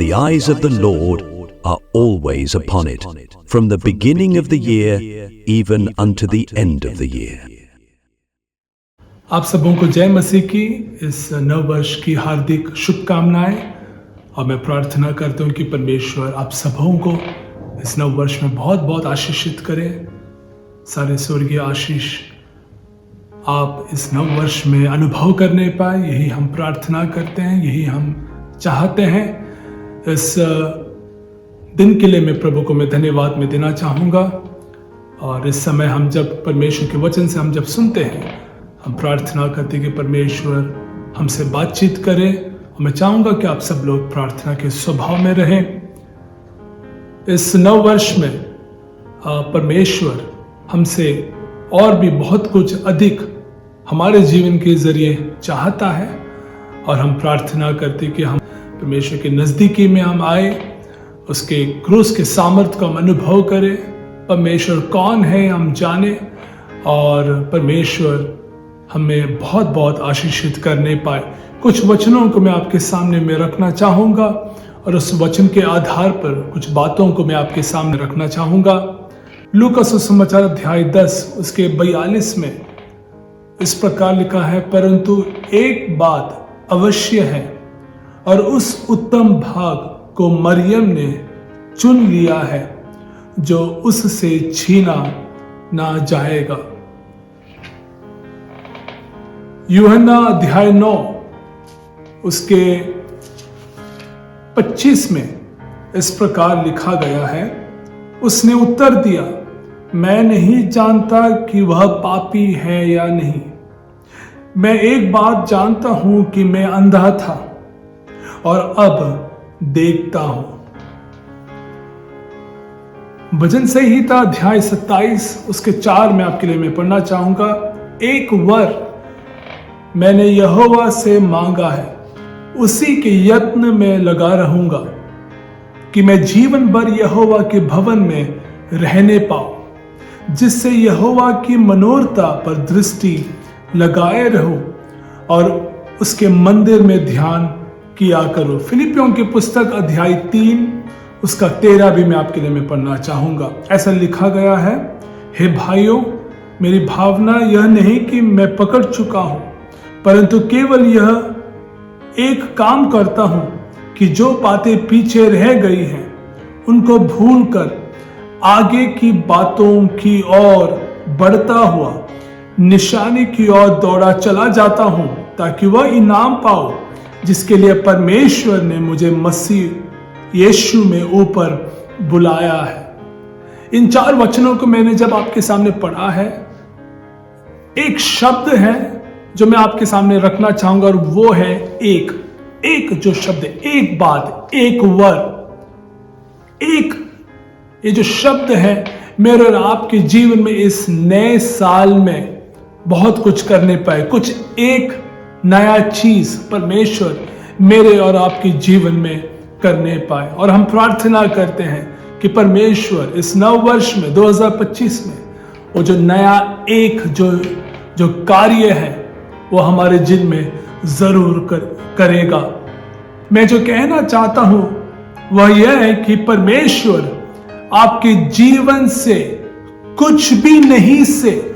The eyes of the Lord are always upon it, from the beginning of the year even unto the end of the year. आप सबों को जय मसीह की इस नव वर्ष की हार्दिक शुभकामनाएं। और मैं प्रार्थना करता हूं कि परमेश्वर आप सबों को इस नव वर्ष में बहुत बहुत आशीषित करे। सारे स्वर्गीय आशीष आप इस नव वर्ष में अनुभव करने पाए, यही हम प्रार्थना करते हैं, यही हम चाहते हैं। इस दिन के लिए मैं प्रभु को मैं धन्यवाद में देना चाहूँगा। और इस समय हम जब परमेश्वर के वचन से हम जब सुनते हैं, हम प्रार्थना करते हैं कि परमेश्वर हमसे बातचीत करे। और मैं चाहूँगा कि आप सब लोग प्रार्थना के स्वभाव में रहें। इस नव वर्ष में परमेश्वर हमसे और भी बहुत कुछ अधिक हमारे जीवन के जरिए चाहता है। और हम प्रार्थना करते कि हम परमेश्वर के नज़दीकी में हम आए, उसके क्रूस के सामर्थ्य को हम अनुभव करें। परमेश्वर कौन है हम जाने, और परमेश्वर हमें बहुत बहुत आशीषित करने पाए। कुछ वचनों को मैं आपके सामने में रखना चाहूँगा, और उस वचन के आधार पर कुछ बातों को मैं आपके सामने रखना चाहूँगा। लूका सुसमाचार अध्याय 10 उसके 42 में इस प्रकार लिखा है, परंतु एक बात अवश्य है, और उस उत्तम भाग को मरियम ने चुन लिया है जो उससे छीना ना जाएगा। यूहन्ना अध्याय 9 उसके 25 में इस प्रकार लिखा गया है, उसने उत्तर दिया, मैं नहीं जानता कि वह पापी है या नहीं। मैं एक बात जानता हूं कि मैं अंधा था और अब देखता हूं। भजन संहिता अध्याय 27 उसके 4 में आपके लिए मैं पढ़ना चाहूंगा, एक वर मैंने यहोवा से मांगा है, उसी के यत्न में लगा रहूंगा कि मैं जीवन भर यहोवा के भवन में रहने पाऊं, जिससे यहोवा की मनोरता पर दृष्टि लगाए रहूं और उसके मंदिर में ध्यान किया करूं। फिलिपियों की पुस्तक अध्याय 3 उसका 13 भी मैं आपके लिए मैं पढ़ना चाहूंगा। ऐसा लिखा गया है, हे भाइयों, मेरी भावना यह नहीं कि मैं पकड़ चुका हूं, परंतु केवल यह एक काम करता हूं कि जो बातें पीछे रह गई हैं उनको भूलकर आगे की बातों की ओर बढ़ता हुआ निशाने की ओर दौड़ा चला जाता हूं, ताकि वह इनाम पाओ जिसके लिए परमेश्वर ने मुझे मसीह यीशु में ऊपर बुलाया है। इन 4 वचनों को मैंने जब आपके सामने पढ़ा है, एक शब्द है जो मैं आपके सामने रखना चाहूंगा, और वो है एक जो शब्द है, एक बात, एक वर, एक, ये जो शब्द है मेरे और आपके जीवन में इस नए साल में बहुत कुछ करने पाए। कुछ एक नया चीज परमेश्वर मेरे और आपके जीवन में करने पाए। और हम प्रार्थना करते हैं कि परमेश्वर इस नव वर्ष में 2025 में वो जो नया एक जो कार्य है वो हमारे जिन में जरूर करेगा। मैं जो कहना चाहता हूं वह यह है कि परमेश्वर आपके जीवन से कुछ भी नहीं से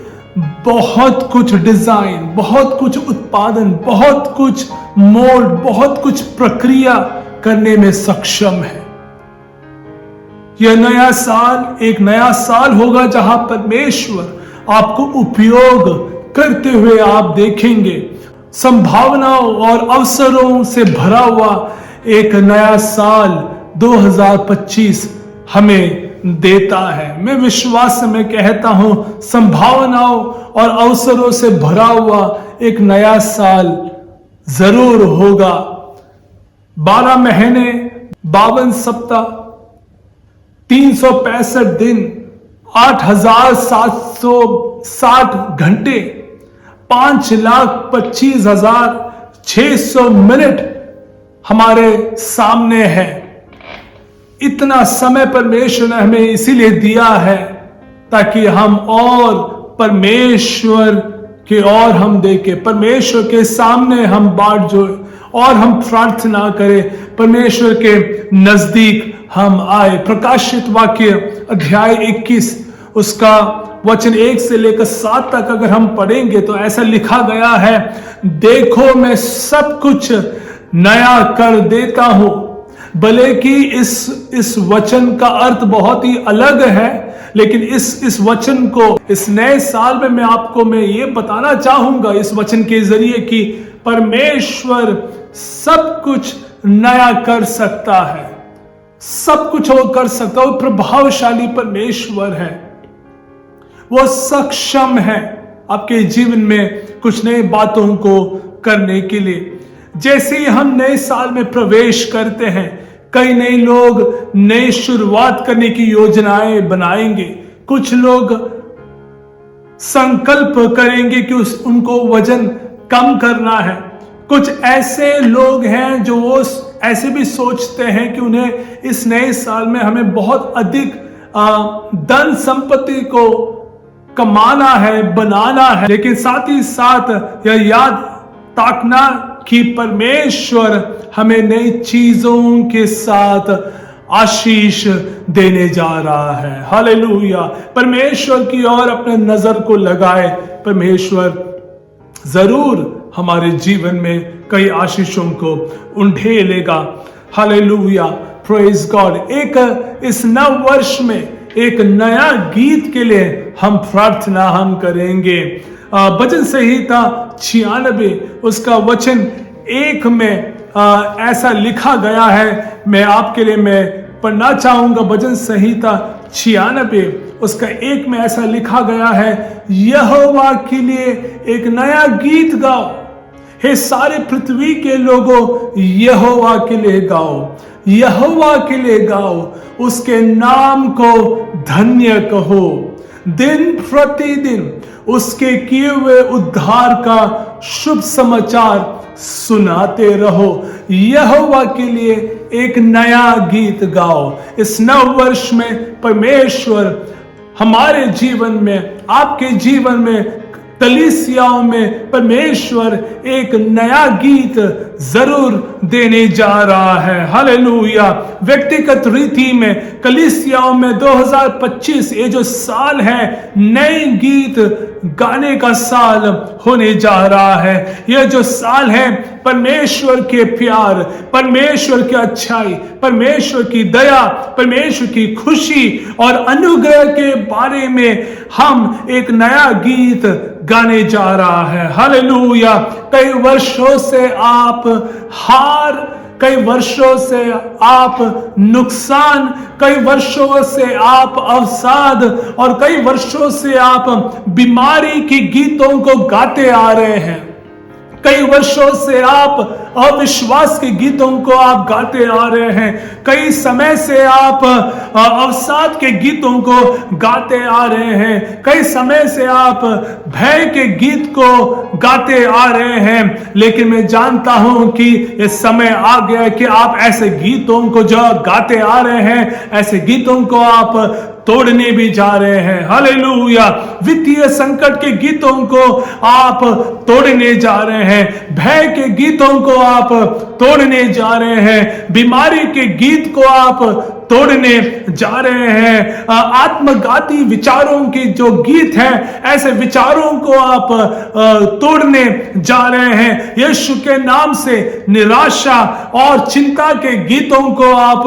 बहुत कुछ डिजाइन, बहुत कुछ उत्पादन, बहुत कुछ मोल्ड, बहुत कुछ प्रक्रिया करने में सक्षम है। यह नया साल एक नया साल होगा जहां परमेश्वर आपको उपयोग करते हुए आप देखेंगे। संभावनाओं और अवसरों से भरा हुआ एक नया साल 2025 हमें देता है। मैं विश्वास में कहता हूं, संभावनाओं और अवसरों से भरा हुआ एक नया साल जरूर होगा। 12 महीने, 52 सप्ताह, 365 दिन, 8,760 घंटे, 5,25,600 मिनट हमारे सामने है। इतना समय परमेश्वर ने हमें इसीलिए दिया है ताकि हम और परमेश्वर की ओर हम देखें, परमेश्वर के सामने हम बाट जोड़े और हम प्रार्थना करें, परमेश्वर के नजदीक हम आए। प्रकाशित वाक्य अध्याय 21 उसका वचन 1 से लेकर 7 तक अगर हम पढ़ेंगे तो ऐसा लिखा गया है, देखो मैं सब कुछ नया कर देता हूं। भले कि इस वचन का अर्थ बहुत ही अलग है, लेकिन इस वचन को इस नए साल में मैं ये बताना चाहूंगा इस वचन के जरिए कि परमेश्वर सब कुछ नया कर सकता है। सब कुछ वो कर सकता है। वो प्रभावशाली परमेश्वर है, वो सक्षम है आपके जीवन में कुछ नई बातों को करने के लिए। जैसे ही हम नए साल में प्रवेश करते हैं, कई नए लोग नई शुरुआत करने की योजनाएं बनाएंगे। कुछ लोग संकल्प करेंगे कि उनको वजन कम करना है। कुछ ऐसे लोग हैं जो वो ऐसे भी सोचते हैं कि उन्हें इस नए साल में हमें बहुत अधिक धन संपत्ति को कमाना है, बनाना है। लेकिन साथ ही साथ यह याद ताकना कि परमेश्वर हमें नई चीजों के साथ आशीष देने जा रहा है। हालेलुया। परमेश्वर की ओर अपने नजर को लगाए, परमेश्वर जरूर हमारे जीवन में कई आशीषों को उंडेलेगा। Hallelujah, praise God. इस नव वर्ष में एक नया गीत के लिए हम प्रार्थना करेंगे। भजन संहिता 96 उसका वचन 1 में ऐसा लिखा गया है। मैं आपके लिए पढ़ना चाहूंगा। भजन संहिता 96 उसका 1 में ऐसा लिखा गया है, यहोवा के लिए एक नया गीत गाओ, हे सारे पृथ्वी के लोगों यहोवा के लिए गाओ, यहोवा के लिए गाओ, उसके नाम को धन्य कहो, दिन प्रतिदिन उसके किए हुए उद्धार का शुभ समाचार सुनाते रहो। यहोवा के लिए एक नया गीत गाओ। इस नव वर्ष में परमेश्वर हमारे जीवन में, आपके जीवन में, कलीसियाओं में परमेश्वर एक नया गीत जरूर देने जा रहा है। हालेलुया। व्यक्तिगत रीति में कलीसियाओं में 2025 ये जो साल है, नए गीत गाने का साल होने जा रहा है। यह जो साल है परमेश्वर के प्यार, परमेश्वर की अच्छाई, परमेश्वर की दया, परमेश्वर की खुशी और अनुग्रह के बारे में हम एक नया गीत गाने जा रहा है। हालेलुया। कई वर्षों से आप हार, कई वर्षों से आप नुकसान, कई वर्षों से आप अवसाद और कई वर्षों से आप बीमारी की गीतों को गाते आ रहे हैं। कई वर्षों से आप अविश्वास के गीतों को आप गाते आ रहे हैं। कई समय से आप अवसाद के गीतों को गाते आ रहे हैं। कई समय से आप भय के गीत को गाते आ रहे हैं। लेकिन मैं जानता हूं कि ये समय आ गया कि आप ऐसे गीतों को जो गाते आ रहे हैं, ऐसे गीतों को आप तोड़ने भी जा रहे हैं। हालेलुया। वित्तीय संकट के गीतों को आप तोड़ने जा रहे हैं। भय के गीतों को आप तोड़ने जा रहे हैं। बीमारी के गीत को आप तोड़ने जा रहे हैं। आत्मघाती विचारों के जो गीत हैं, ऐसे विचारों को आप तोड़ने जा रहे हैं। यीशु के नाम से निराशा और चिंता के गीतों को आप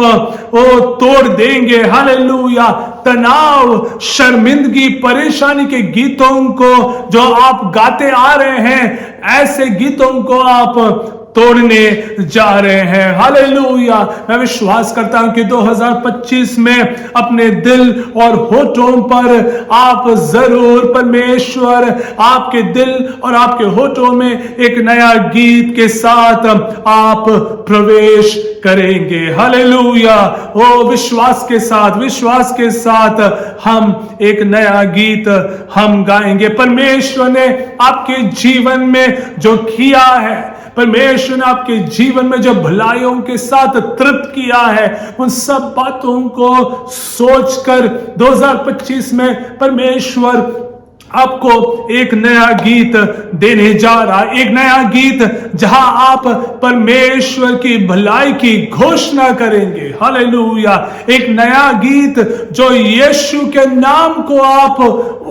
तोड़ देंगे। हालेलुया। तनाव, शर्मिंदगी, परेशानी के गीतों को जो आप गाते आ रहे हैं, ऐसे गीतों को आप तोड़ने जा रहे हैं। हालेलुया। मैं विश्वास करता हूं कि 2025 में अपने दिल और होठों पर आप जरूर परमेश्वर आपके दिल और आपके होठों में एक नया गीत के साथ आप प्रवेश करेंगे। हालेलुया। ओ विश्वास के साथ हम एक नया गीत हम गाएंगे। परमेश्वर ने आपके जीवन में जो किया है, परमेश्वर ने आपके जीवन में जो भलाइयों के साथ तृप्त किया है, उन सब बातों को सोचकर 2025 में परमेश्वर आपको एक नया गीत देने जा रहा है, एक नया गीत जहां आप परमेश्वर की भलाई की घोषणा करेंगे। हालेलुया। एक नया गीत जो यीशु के नाम को आप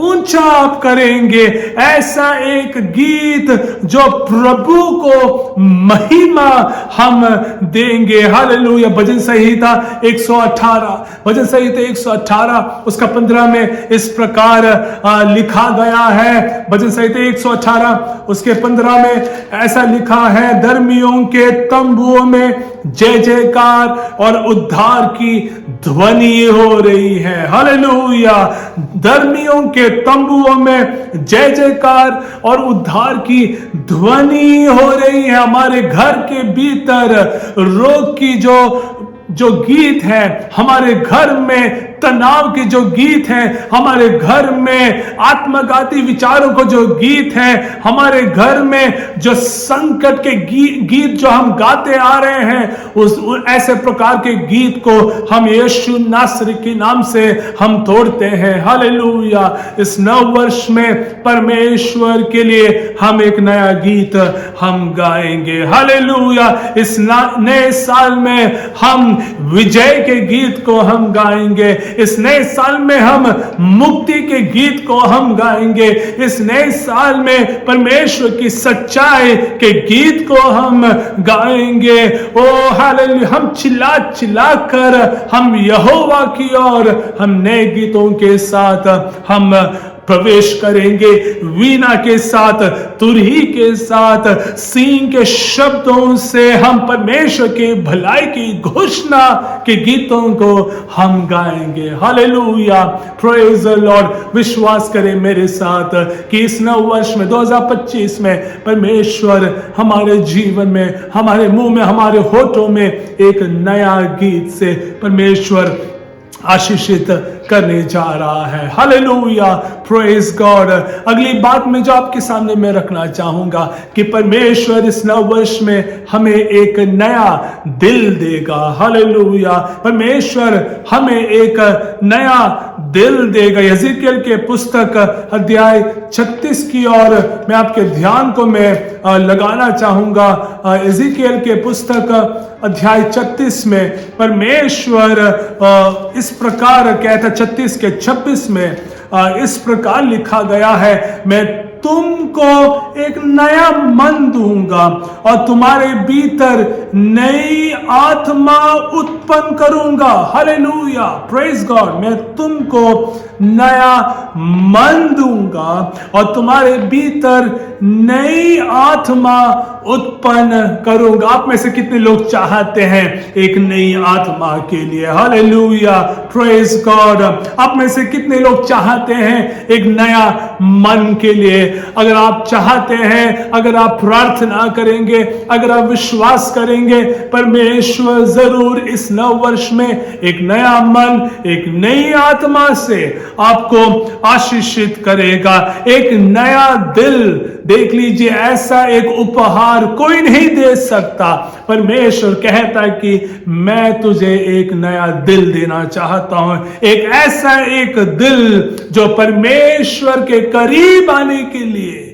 ऊंचा आप करेंगे, ऐसा एक गीत जो प्रभु को महिमा हम देंगे। हालेलुया। भजन संहिता 118, भजन संहिता 118 उसका 15 में इस प्रकार लिखा गया है। भजन संहिता 118 उसके 15 में ऐसा लिखा है, धर्मियों के तंबुओं में जय जयकार और उद्धार की ध्वनि हो रही है। हालेलुया। धर्मियों के तंबुओं में जय जयकार और उद्धार की ध्वनि हो रही है। हमारे घर के भीतर रोग की जो गीत है, हमारे घर में तनाव के जो गीत हैं, हमारे घर में आत्मघाती विचारों को जो गीत हैं, हमारे घर में जो संकट के गीत जो हम गाते आ रहे हैं, उस ऐसे प्रकार के गीत को हम यीशु नासरी के नाम से हम तोड़ते हैं। हालेलुया। इस नव वर्ष में परमेश्वर के लिए हम एक नया गीत हम गाएंगे। हालेलुया। इस नए साल में हम विजय के गीत को हम गाएंगे। इस नए साल में हम मुक्ति के गीत को हम गाएंगे। इस नए साल में परमेश्वर की सच्चाई के गीत को हम गाएंगे। ओ हालेलुया। हम चिल्ला चिल्ला कर हम यहोवा की ओर हम नए गीतों के साथ हम प्रवेश करेंगे, वीणा के साथ, तुरही के साथ, सींग के शब्दों से हम परमेश्वर की भलाई की घोषणा के गीतों को हम गाएंगे। हालेलुया। Praise the Lord. विश्वास करें मेरे साथ कि इस नव वर्ष में 2025 में परमेश्वर हमारे जीवन में, हमारे मुंह में, हमारे होठों में एक नया गीत से परमेश्वर आशीषित करने जा रहा है। हालेलुया। Praise God. अगली बात में जो आपके सामने मैं रखना चाहूंगा कि परमेश्वर इस नव वर्ष में हमें एक नया दिल देगा। हालेलुया। परमेश्वर हमें एक नया दिल देगा। यहेजकेल के पुस्तक अध्याय 36 की ओर मैं आपके ध्यान को मैं लगाना चाहूंगा। यहेजकेल के पुस्तक अध्याय 36 में परमेश्वर इस प्रकार कहता, 36 के 26 में इस प्रकार लिखा गया है, मैं तुमको एक नया मन दूंगा और तुम्हारे भीतर नई आत्मा उत्पन्न करूंगा। हालेलुया। Praise God. मैं तुमको नया मन दूंगा और तुम्हारे भीतर नई आत्मा उत्पन्न करूंगा। आप में से कितने लोग चाहते हैं एक नई आत्मा के लिए? हालेलुया। Praise God. आप में से कितने लोग चाहते हैं एक नया मन के लिए? अगर आप चाहते हैं, अगर आप प्रार्थना करेंगे, अगर आप विश्वास करेंगे, परमेश्वर जरूर इस नव वर्ष में एक नया मन, एक नई आत्मा से आपको आशीषित करेगा। एक नया दिल, देख लीजिए, ऐसा एक उपहार कोई नहीं दे सकता। परमेश्वर कहता है कि मैं तुझे एक नया दिल देना चाहता हूं। एक ऐसा एक दिल जो परमेश्वर के करीब आने के लिए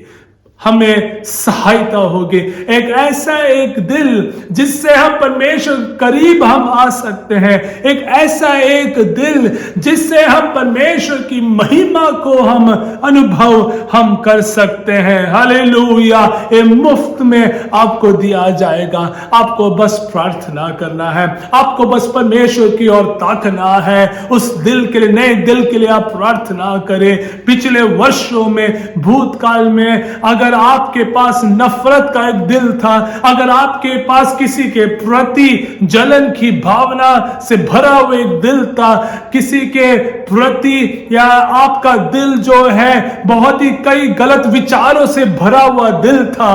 हमें सहायता होगी। एक ऐसा एक दिल जिससे हम परमेश्वर करीब हम आ सकते हैं। एक ऐसा एक दिल जिससे हम परमेश्वर की महिमा को हम अनुभव हम कर सकते हैं। हालेलुया। ये मुफ्त में आपको दिया जाएगा। आपको बस प्रार्थना करना है, आपको बस परमेश्वर की ओर ताकना है। उस दिल के लिए, नए दिल के लिए आप प्रार्थना करें। पिछले वर्षों में, भूतकाल में अगर आपके पास नफरत का एक दिल था, अगर आपके पास किसी के प्रति जलन की भावना से भरा हुआ एक दिल था, किसी के प्रति, या आपका दिल जो है बहुत ही कई गलत विचारों से भरा हुआ दिल था,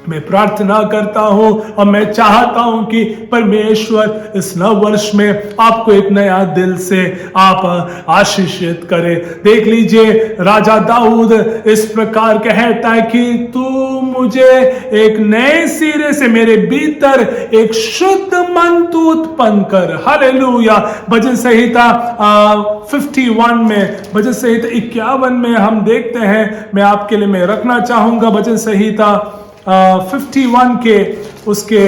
मैं प्रार्थना करता हूं और मैं चाहता हूं कि परमेश्वर इस नव वर्ष में आपको एक नया दिल से आप आशीषित करे। देख लीजिए, राजा दाऊद इस प्रकार कहता है कि तू मुझे एक नए सिरे से, मेरे भीतर एक शुद्ध मन तू उत्पन्न कर। हालेलुया। भजन संहिता 51 में, भजन संहिता 51 में हम देखते हैं, मैं आपके लिए मैं रखना चाहूंगा भजन संहिता 51 के उसके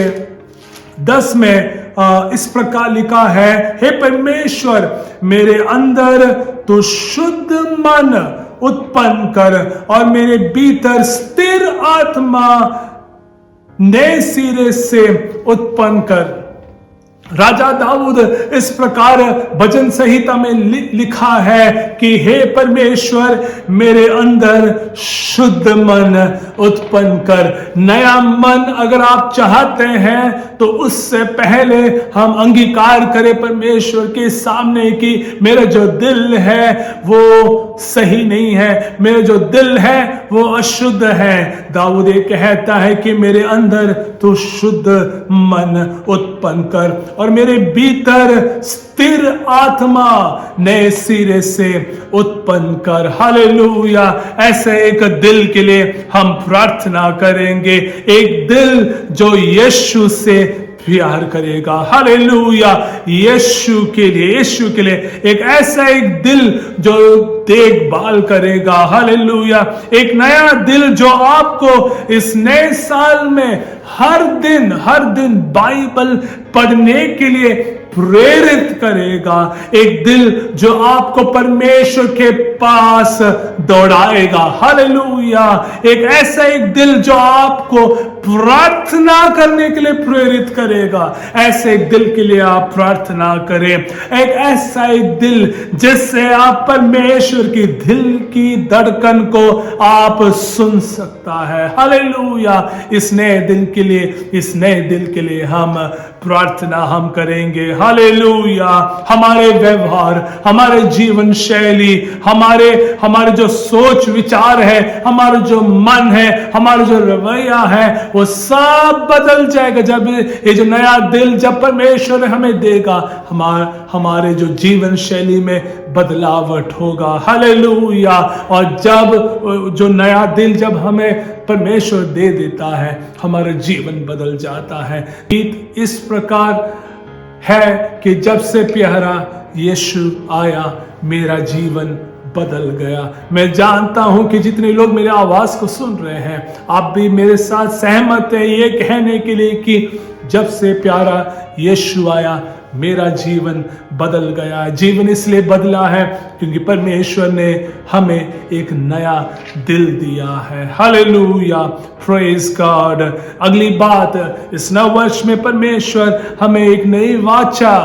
10 में इस प्रकार लिखा है, हे परमेश्वर मेरे अंदर तो शुद्ध मन उत्पन्न कर और मेरे भीतर स्थिर आत्मा नए सिरे से उत्पन्न कर। राजा दाऊद इस प्रकार भजन संहिता में लिखा है कि हे परमेश्वर मेरे अंदर शुद्ध मन उत्पन्न कर। नया मन अगर आप चाहते हैं तो उससे पहले हम अंगीकार करें परमेश्वर के सामने कि मेरा जो दिल है वो सही नहीं है, मेरा जो दिल है वो अशुद्ध है। दाऊद ये कहता है कि मेरे अंदर तो शुद्ध मन उत्पन्न कर और मेरे भीतर स्थिर आत्मा नए सिरे से उत्पन्न कर। हालेलुया। ऐसे एक दिल के लिए हम प्रार्थना करेंगे, एक दिल जो यीशु से प्यार करेगा। हालेलुया। यीशु के लिए एक ऐसा एक दिल जो देखभाल करेगा। हालेलुया। एक नया दिल जो आपको इस नए साल में हर दिन बाइबल पढ़ने के लिए प्रेरित करेगा। एक दिल जो आपको परमेश्वर के पास दौड़ाएगा। हालेलुया। एक ऐसा एक दिल जो आपको प्रार्थना करने के लिए प्रेरित करेगा। ऐसे एक दिल के लिए आप प्रार्थना करें। एक ऐसा एक दिल जिससे आप परमेश्वर की दिल की धड़कन को आप सुन सकता है। हालेलुया। इस नए दिल के लिए हम प्रार्थना हम करेंगे। हालेलुया। हमारे व्यवहार, हमारे जीवन शैली, हमारे जो सोच विचार है, हमारा जो मन है, हमारा जो रवैया है, वो सब बदल जाएगा जब ये जो नया दिल जब परमेश्वर हमें देगा। हमारे जो जीवन शैली में बदलावट होगा। हालेलुया। और जब जो नया दिल जब हमें परमेश्वर दे देता है, हमारा जीवन बदल जाता है। इस प्रकार है कि जब से प्यारा यीशु आया मेरा जीवन बदल गया। मैं जानता हूं कि जितने लोग मेरे आवाज को सुन रहे हैं, आप भी मेरे साथ सहमत हैं ये कहने के लिए कि जब से प्यारा यीशु आया मेरा जीवन बदल गया। जीवन इसलिए बदला है क्योंकि परमेश्वर ने हमें एक नया दिल दिया है। हालेलुया। Praise God. अगली बात, इस नव वर्ष में परमेश्वर हमें एक नई वाचा,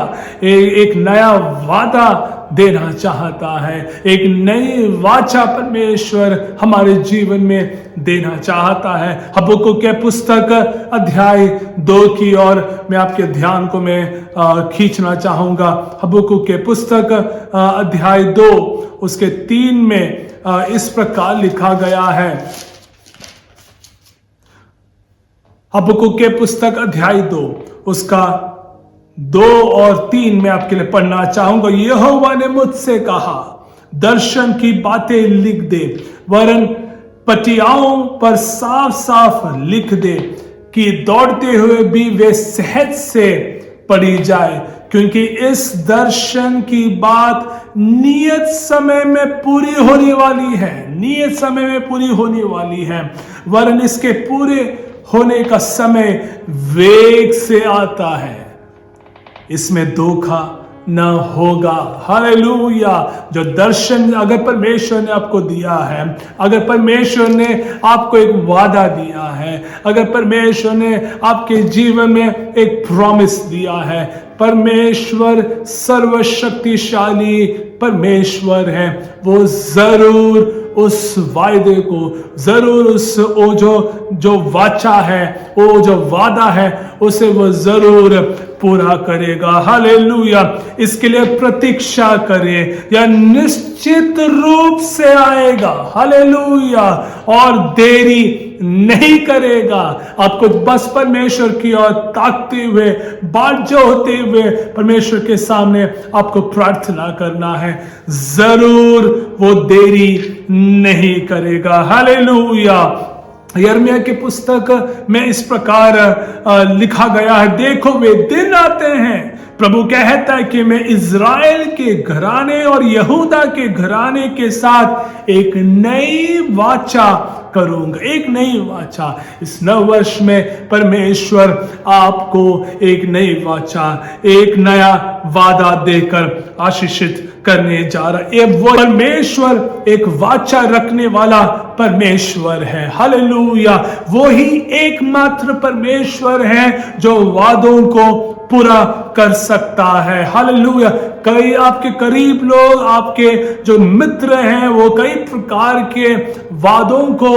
एक नया वादा देना चाहता है। एक नई वाचा परमेश्वर हमारे जीवन में देना चाहता है। हबक्कुक के पुस्तक अध्याय 2 की ओर मैं आपके ध्यान को मैं खींचना चाहूंगा। हबक्कुक के पुस्तक अध्याय 2 उसके 3 में इस प्रकार लिखा गया है। हबक्कुक के पुस्तक अध्याय 2 उसका 2 और 3 में आपके लिए पढ़ना चाहूंगा। यहोवा ने मुझसे कहा, दर्शन की बातें लिख दे, वरन पटियाओं पर साफ साफ लिख दे कि दौड़ते हुए भी वे सहज से पढ़ी जाए, क्योंकि इस दर्शन की बात नियत समय में पूरी होने वाली है। नियत समय में पूरी होने वाली है, वरन इसके पूरे होने का समय वेग से आता है। इसमें धोखा न होगा। हालेलुया। जो दर्शन अगर परमेश्वर ने आपको दिया है, अगर परमेश्वर ने आपको एक वादा दिया है, अगर परमेश्वर ने आपके जीवन में एक प्रॉमिस दिया है, परमेश्वर सर्वशक्तिशाली परमेश्वर है, वो जरूर उस वायदे को, जरूर उस जो वाचा है, वो जो वादा है, उसे वो जरूर पूरा करेगा। हालेलुया। इसके लिए प्रतीक्षा करें, या निश्चित रूप से आएगा। हालेलुया। और देरी नहीं करेगा। आपको बस परमेश्वर की ओर ताकते हुए, बाजो होते हुए परमेश्वर के सामने आपको प्रार्थना करना है। जरूर वो देरी नहीं करेगा। हालेलुया। यिर्मयाह की पुस्तक में इस प्रकार लिखा गया है, देखो वे दिन आते हैं, प्रभु कहता है कि मैं इज़राइल के घराने और यहूदा के घराने के साथ एक नई वाचा करूंगा। एक नई वाचा। इस नव वर्ष में परमेश्वर आपको एक नई वाचा, एक नया वादा देकर आशीषित करने जा रहा है। वो परमेश्वर एक वाचा रखने वाला परमेश्वर है। हालेलुया। वो ही एकमात्र परमेश्वर है जो वादों को पूरा कर सकता है। हालेलुया। कई आपके करीब लोग, आपके जो मित्र हैं, वो कई प्रकार के वादों को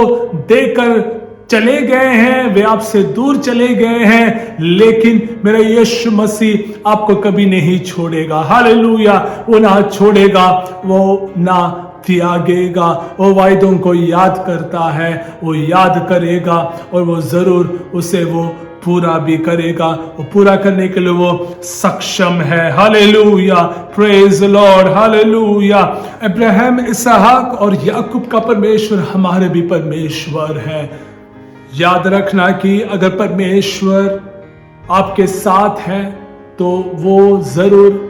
देकर चले गए हैं, वे आपसे दूर चले गए हैं, लेकिन मेरा यीशु मसीह आपको कभी नहीं छोड़ेगा। हालेलुया। वो ना छोड़ेगा, वो ना त्यागेगा। वो वायदों को याद करता है, वो याद करेगा और वो जरूर उसे वो पूरा भी करेगा। वो पूरा करने के लिए वो सक्षम है। Hallelujah. Praise Lord. Hallelujah. Abraham, इसहाक और याकूब का परमेश्वर हमारे भी परमेश्वर है। याद रखना कि अगर परमेश्वर आपके साथ है तो वो जरूर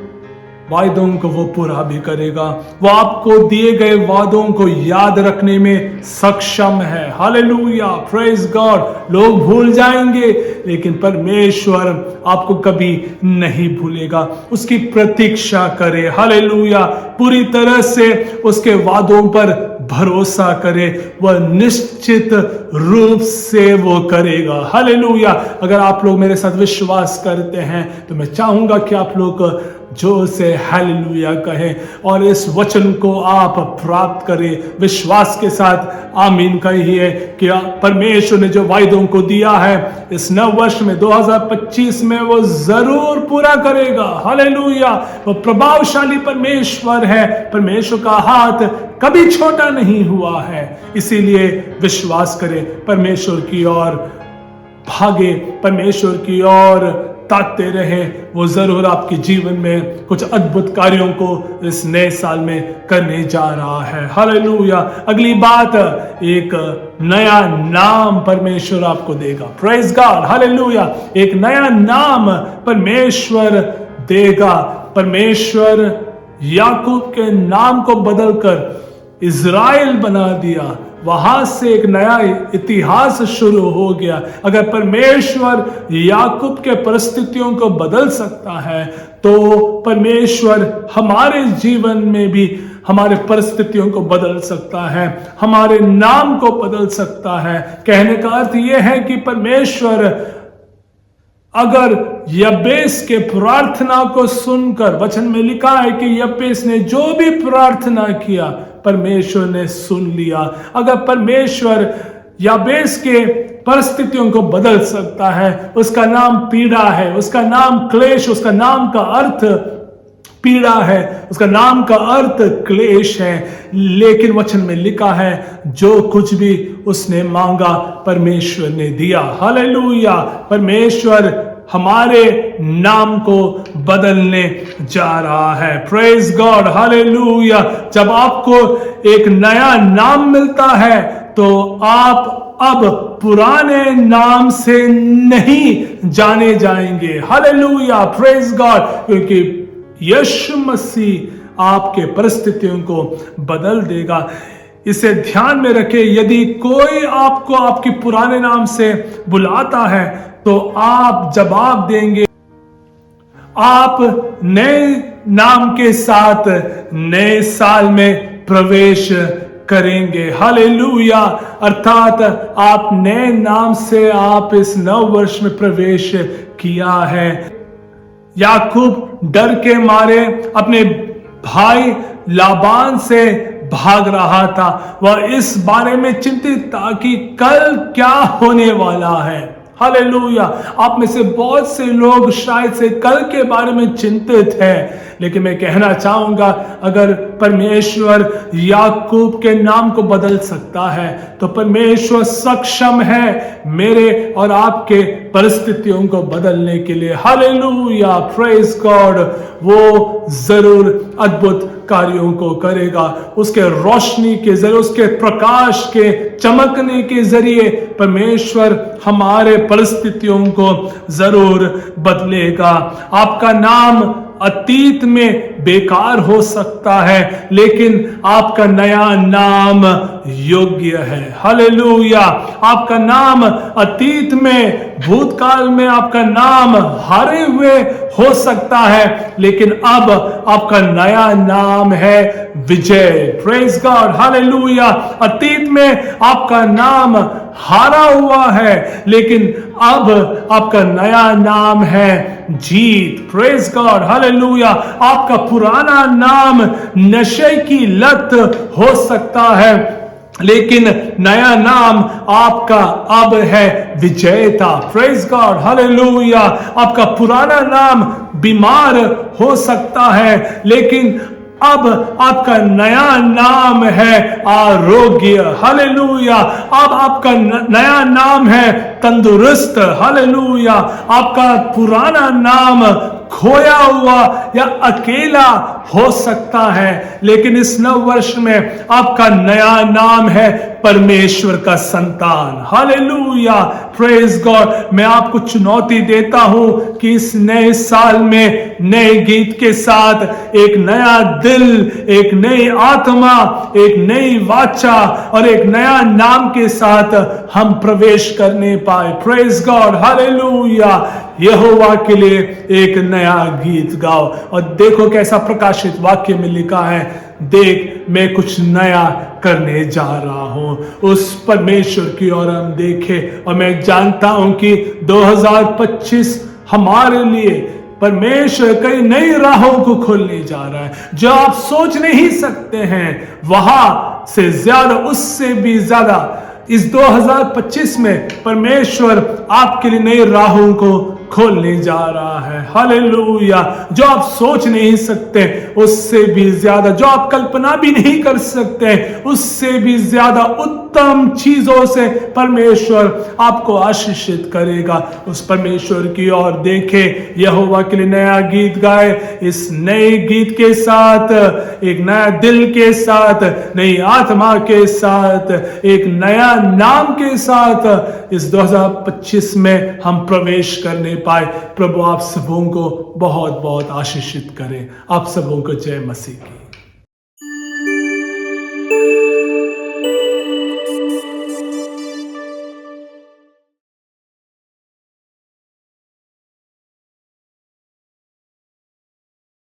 वायदों को वो पूरा भी करेगा। वो आपको दिए गए वादों को याद रखने में सक्षम है। हालेलुया। Praise God. लोग भूल जाएंगे लेकिन परमेश्वर आपको कभी नहीं भूलेगा। उसकी प्रतीक्षा करे। हालेलुया। पूरी तरह से उसके वादों पर भरोसा करे, वह निश्चित रूप से वो करेगा। हालेलुया। अगर आप लोग मेरे साथ विश्वास करते हैं तो मैं चाहूंगा कि आप लोग जोर से हालेलुया कहें और इस वचन को आप प्राप्त करें। विश्वास के साथ आमीन कहिए कि परमेश्वर ने जो वायदों को दिया है इस नव वर्ष में 2025 में वो जरूर पूरा करेगा। हालेलुया। वो प्रभावशाली परमेश्वर है। परमेश्वर का हाथ कभी छोटा नहीं हुआ है, इसीलिए विश्वास करें, परमेश्वर की ओर भागे, परमेश्वर की ओर ताकते रहे। वो जरूर आपके जीवन में कुछ अद्भुत कार्यों को इस नए साल में करने जा रहा है। हालेलुया। अगली बात, एक नया नाम परमेश्वर आपको देगा। Praise God. हालेलुया। एक नया नाम परमेश्वर देगा। परमेश्वर याकूब के नाम को बदलकर इज़राइल बना दिया। वहां से एक नया इतिहास शुरू हो गया। अगर परमेश्वर याकूब के परिस्थितियों को बदल सकता है तो परमेश्वर हमारे जीवन में भी हमारे परिस्थितियों को बदल सकता है, हमारे नाम को बदल सकता है। कहने का अर्थ यह है कि परमेश्वर अगर यब्बेस के प्रार्थना को सुनकर, वचन में लिखा है कि यब्बेस ने जो भी प्रार्थना किया परमेश्वर ने सुन लिया। अगर परमेश्वर यब्बेस के परिस्थितियों को बदल सकता है, उसका नाम पीड़ा है, उसका नाम क्लेश, उसका नाम का अर्थ पीड़ा है, उसका नाम का अर्थ क्लेश है, लेकिन वचन में लिखा है जो कुछ भी उसने मांगा परमेश्वर ने दिया। हालेलुया। परमेश्वर हमारे नाम को बदलने जा रहा है। Praise God. हालेलुया। जब आपको एक नया नाम मिलता है तो आप अब पुराने नाम से नहीं जाने जाएंगे। हालेलुया। Praise God. क्योंकि यीशु मसीह आपके परिस्थितियों को बदल देगा। इसे ध्यान में रखें, यदि कोई आपको आपके पुराने नाम से बुलाता है तो आप जवाब देंगे। आप नए नाम के साथ नए साल में प्रवेश करेंगे। हालेलुया। अर्थात आप नए नाम से आप इस नव वर्ष में प्रवेश किया है। याकूब डर के मारे अपने भाई लाबान से भाग रहा था। वह इस बारे में चिंतित था कि कल क्या होने वाला है। हालेलुया। आप में से बहुत से लोग शायद से कल के बारे में चिंतित हैं, लेकिन मैं कहना चाहूंगा, अगर परमेश्वर याकूब के नाम को बदल सकता है तो परमेश्वर सक्षम है मेरे और आपके परिस्थितियों को बदलने के लिए। Hallelujah, praise God. वो जरूर अद्भुत कार्यों को करेगा। उसके रोशनी के जरिए, उसके प्रकाश के चमकने के जरिए परमेश्वर हमारे परिस्थितियों को जरूर बदलेगा। आपका नाम अतीत में बेकार हो सकता है, लेकिन आपका नया नाम योग्य है। हालेलुया। आपका नाम अतीत में, भूतकाल में आपका नाम हारे हुए हो सकता है, लेकिन अब आपका नया नाम है विजय। Praise God, hallelujah. अतीत में आपका नाम हारा हुआ है, लेकिन अब आपका नया नाम है जीत। Praise God, hallelujah. आपका पुराना नाम नशे की लत हो सकता है, लेकिन नया नाम आपका अब है विजेता। Praise God, hallelujah. आपका पुराना नाम बीमार हो सकता है, लेकिन अब आपका नया नाम है आरोग्य। हालेलुया। अब आपका नया नाम है तंदुरुस्त। हालेलुया। आपका पुराना नाम खोया हुआ या अकेला हो सकता है, लेकिन इस नव वर्ष में आपका नया नाम है परमेश्वर का संतान। Hallelujah, praise God. मैं आपको चुनौती देता हूं कि इस नए साल में नए गीत के साथ एक नया दिल, एक नई आत्मा, एक नई वाचा और एक नया नाम के साथ हम प्रवेश करने पाए। Praise God, hallelujah. यहोवा के लिए एक नया गीत गाओ। और देखो कैसा प्रकाशित वाक्य में लिखा है, देख मैं कुछ नया करने जा रहा हूं। उस परमेश्वर की ओर हम देखें, और मैं जानता हूं कि 2025 हमारे लिए परमेश्वर कई नई राहों को खोलने जा रहा है। जो आप सोच नहीं सकते हैं, वहां से ज्यादा, उससे भी ज्यादा इस 2025 में परमेश्वर आपके लिए नई राहों को खोलने जा रहा है। हालेलुया। जो आप सोच नहीं सकते उससे भी ज्यादा, जो आप कल्पना भी नहीं कर सकते उससे भी ज्यादा उत्तम चीजों से परमेश्वर आपको आशीषित करेगा। उस परमेश्वर की ओर देखें, यहोवा के लिए नया गीत गाए। इस नए गीत के साथ, एक नया दिल के साथ, नई आत्मा के साथ, एक नया नाम के साथ इस 2025 में हम प्रवेश करने पाए। प्रभु आप सबों को बहुत बहुत आशीषित करें। आप सबों को जय मसीह की।